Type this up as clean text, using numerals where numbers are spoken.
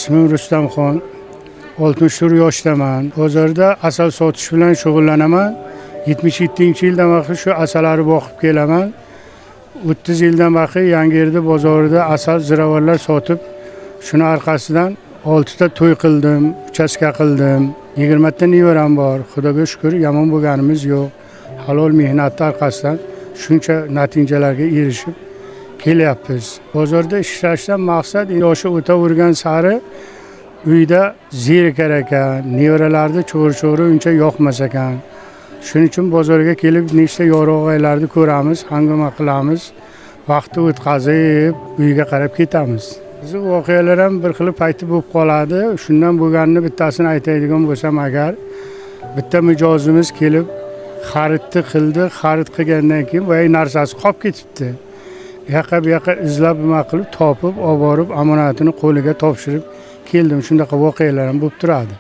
İsmim Rustamxon. 64 yoshdaman. Bozorda asal sotish bilan shug'ullanaman. 77-yildan beri shu asallarni boqib kelaman. 30 yildan beri Yangiyerda bozorida asal ziravorlar sotib, shuni orqasidan 6 ta to'y qildim, uchastka qildim. 20 ta nevaram bor. Xudoga shukr, yomon bo'lganimiz yo'q. Halol mehnat orqasidan shuncha natijalarga erishib kelyapmiz. Bozorda ishlashdan maqsad yoshi o'tavergan sari uyda zerikar ekan, nevaralarni cho'g'ri uncha yoqmas ekan. Shuning uchun bozorga kelib nechta yorug'aylarni ko'ramiz, hangoma qilamiz, vaqtni o'tkazib uyga qarab ketamiz. Bizi voqealar ham bir xil payti bo'lib qoladi. Shundan bo'lganini bittasini aytadigan bo'lsam agar, bitta mijozimiz kelib xaridni qildi, xarid qilgandan keyin voy narsasi qolib ketibdi. Bu yoqqa izlab nima qilib topib, olib borib, omonatini qo'liga topshirib keldim. Shunaqa voqealar ham bo'lib turadi.